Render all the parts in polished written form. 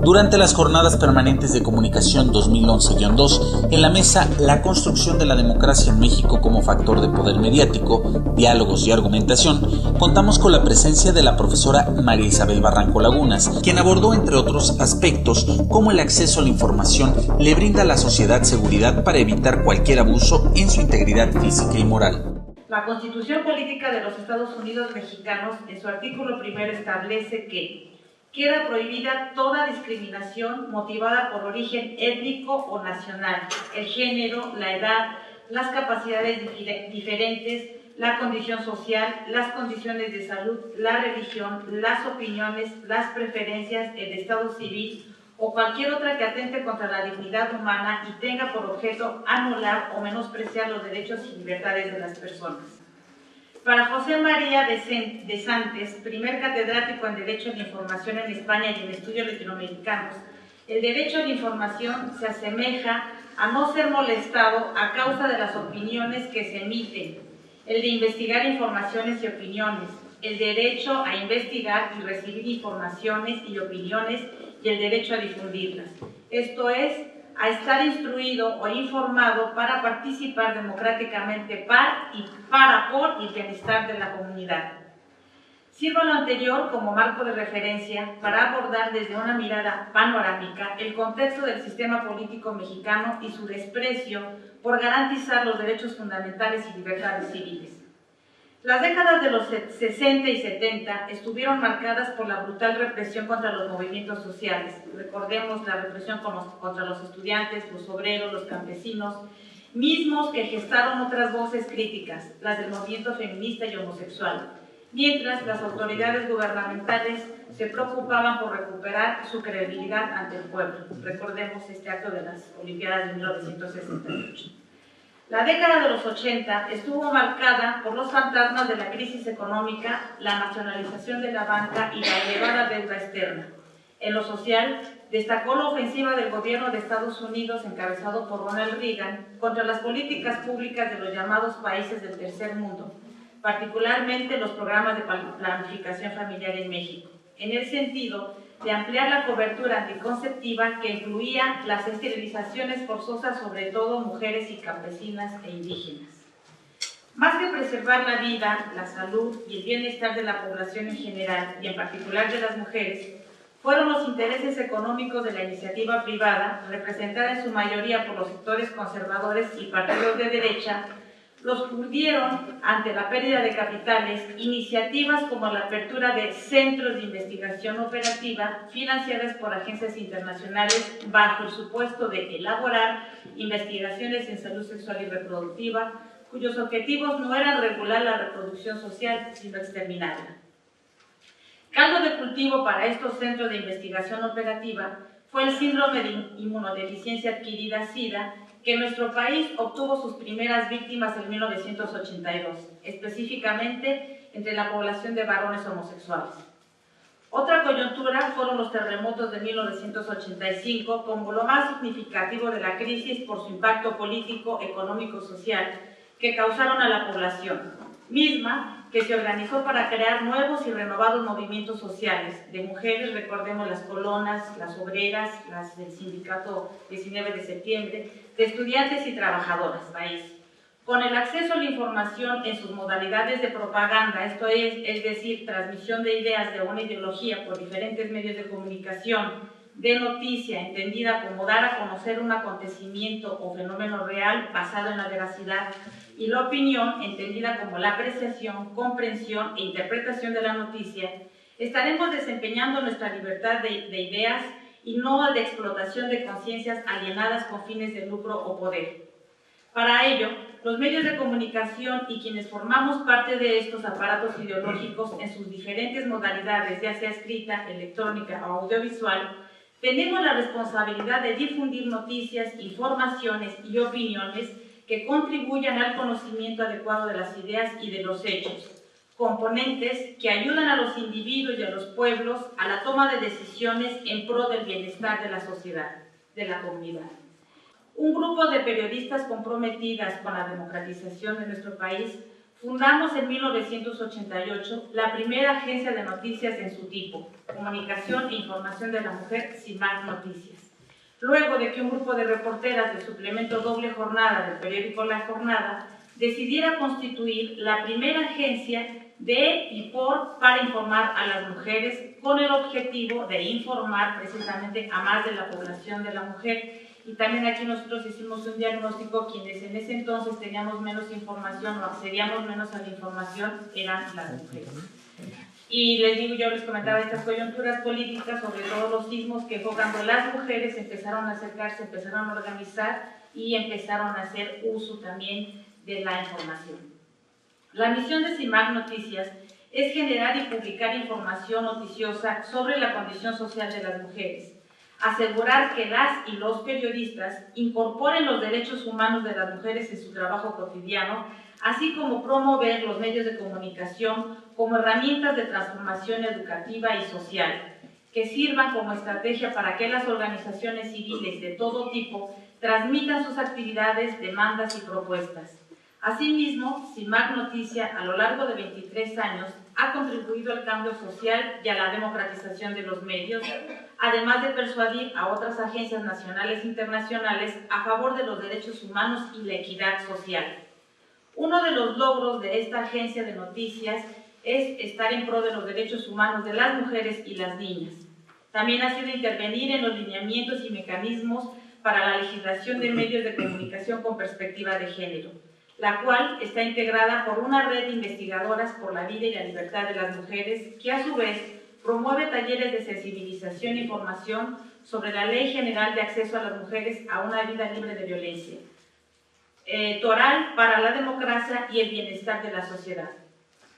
Durante las Jornadas Permanentes de Comunicación 2011-2, en la mesa La construcción de la democracia en México como factor de poder mediático, diálogos y argumentación, contamos con la presencia de la profesora María Isabel Barranco Lagunas, quien abordó, entre otros aspectos, cómo el acceso a la información le brinda a la sociedad seguridad para evitar cualquier abuso en su integridad física y moral. La Constitución Política de los Estados Unidos Mexicanos, en su artículo primero, establece que queda prohibida toda discriminación motivada por origen étnico o nacional, el género, la edad, las capacidades diferentes, la condición social, las condiciones de salud, la religión, las opiniones, las preferencias, el estado civil o cualquier otra que atente contra la dignidad humana y tenga por objeto anular o menospreciar los derechos y libertades de las personas. Para José María de Santos, primer catedrático en Derecho de la Información en España y en Estudios Latinoamericanos, el derecho a la información se asemeja a no ser molestado a causa de las opiniones que se emiten, el de investigar informaciones y opiniones, el derecho a investigar y recibir informaciones y opiniones y el derecho a difundirlas. Esto es, a estar instruido o informado para participar democráticamente por el bienestar de la comunidad. Sirva lo anterior como marco de referencia para abordar desde una mirada panorámica el contexto del sistema político mexicano y su desprecio por garantizar los derechos fundamentales y libertades civiles. Las décadas de los 60 y 70 estuvieron marcadas por la brutal represión contra los movimientos sociales. Recordemos la represión contra los estudiantes, los obreros, los campesinos, mismos que gestaron otras voces críticas, las del movimiento feminista y homosexual, mientras las autoridades gubernamentales se preocupaban por recuperar su credibilidad ante el pueblo. Recordemos este acto de las Olimpiadas de 1968. La década de los 80 estuvo marcada por los fantasmas de la crisis económica, la nacionalización de la banca y la elevada deuda externa. En lo social, destacó la ofensiva del gobierno de Estados Unidos, encabezado por Ronald Reagan, contra las políticas públicas de los llamados países del tercer mundo, particularmente los programas de planificación familiar en México, en el sentido de ampliar la cobertura anticonceptiva que incluía las esterilizaciones forzosas, sobre todo mujeres y campesinas e indígenas. Más que preservar la vida, la salud y el bienestar de la población en general, y en particular de las mujeres, fueron los intereses económicos de la iniciativa privada, representada en su mayoría por los sectores conservadores y partidos de derecha, los que urdieron, ante la pérdida de capitales, iniciativas como la apertura de centros de investigación operativa financiadas por agencias internacionales bajo el supuesto de elaborar investigaciones en salud sexual y reproductiva, cuyos objetivos no eran regular la reproducción social, sino exterminarla. Caldo de cultivo para estos centros de investigación operativa fue el síndrome de inmunodeficiencia adquirida SIDA, que en nuestro país obtuvo sus primeras víctimas en 1982, específicamente entre la población de varones homosexuales. Otra coyuntura fueron los terremotos de 1985, como lo más significativo de la crisis por su impacto político, económico, social, que causaron a la población, misma que se organizó para crear nuevos y renovados movimientos sociales, de mujeres, recordemos las colonas, las obreras, las del sindicato 19 de septiembre, de estudiantes y trabajadoras, país. Con el acceso a la información en sus modalidades de propaganda, esto es decir, transmisión de ideas de una ideología por diferentes medios de comunicación, de noticia, entendida como dar a conocer un acontecimiento o fenómeno real basado en la veracidad, y la opinión, entendida como la apreciación, comprensión e interpretación de la noticia, estaremos desempeñando nuestra libertad de ideas y no de explotación de conciencias alienadas con fines de lucro o poder. Para ello, los medios de comunicación y quienes formamos parte de estos aparatos ideológicos en sus diferentes modalidades, ya sea escrita, electrónica o audiovisual, tenemos la responsabilidad de difundir noticias, informaciones y opiniones que contribuyan al conocimiento adecuado de las ideas y de los hechos, componentes que ayudan a los individuos y a los pueblos a la toma de decisiones en pro del bienestar de la sociedad, de la comunidad. Un grupo de periodistas comprometidas con la democratización de nuestro país Fundamos en 1988 la primera agencia de noticias en su tipo, Comunicación e Información de la Mujer, CIMAC Noticias. Luego de que un grupo de reporteras del suplemento Doble Jornada del periódico La Jornada decidiera constituir la primera agencia para informar a las mujeres con el objetivo de informar precisamente a más de la población de la mujer. Y también aquí nosotros hicimos un diagnóstico, quienes en ese entonces teníamos menos información o accedíamos menos a la información eran las mujeres. Y les digo, yo les comentaba estas coyunturas políticas, sobre todo los sismos, que fue cuando las mujeres empezaron a acercarse, empezaron a organizar y empezaron a hacer uso también de la información. La misión de CIMAC Noticias es generar y publicar información noticiosa sobre la condición social de las mujeres, asegurar que las y los periodistas incorporen los derechos humanos de las mujeres en su trabajo cotidiano, así como promover los medios de comunicación como herramientas de transformación educativa y social, que sirvan como estrategia para que las organizaciones civiles de todo tipo transmitan sus actividades, demandas y propuestas. Asimismo, CIMAC Noticia, a lo largo de 23 años, ha contribuido al cambio social y a la democratización de los medios, además de persuadir a otras agencias nacionales e internacionales a favor de los derechos humanos y la equidad social. Uno de los logros de esta agencia de noticias es estar en pro de los derechos humanos de las mujeres y las niñas. También ha sido intervenir en los lineamientos y mecanismos para la legislación de medios de comunicación con perspectiva de género, la cual está integrada por una red de investigadoras por la vida y la libertad de las mujeres, que a su vez promueve talleres de sensibilización e información sobre la Ley General de Acceso a las Mujeres a una Vida Libre de Violencia, Toral para la democracia y el bienestar de la sociedad.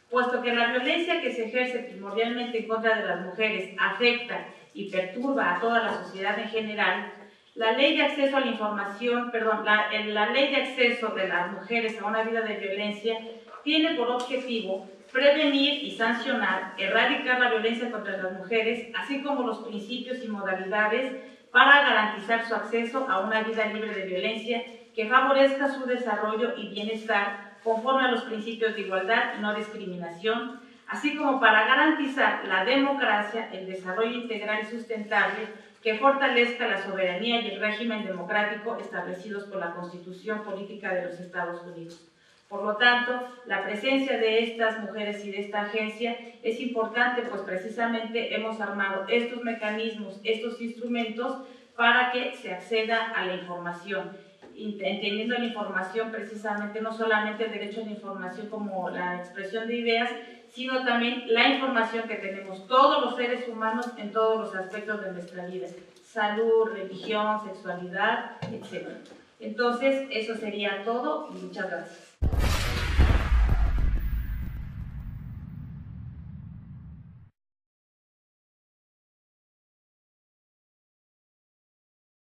Puesto que la violencia que se ejerce primordialmente en contra de las mujeres afecta y perturba a toda la sociedad en general, la Ley de Acceso a la Información, la Ley de Acceso de las Mujeres a una Vida de Violencia tiene por objetivo prevenir y sancionar, erradicar la violencia contra las mujeres, así como los principios y modalidades para garantizar su acceso a una vida libre de violencia que favorezca su desarrollo y bienestar conforme a los principios de igualdad y no discriminación, así como para garantizar la democracia, el desarrollo integral y sustentable que fortalezca la soberanía y el régimen democrático establecidos por la Constitución Política de los Estados Unidos. Por lo tanto, la presencia de estas mujeres y de esta agencia es importante, pues precisamente hemos armado estos mecanismos, estos instrumentos para que se acceda a la información, entendiendo la información precisamente no solamente el derecho a la información como la expresión de ideas, sino también la información que tenemos todos los seres humanos en todos los aspectos de nuestra vida, salud, religión, sexualidad, etc. Entonces, eso sería todo y muchas gracias.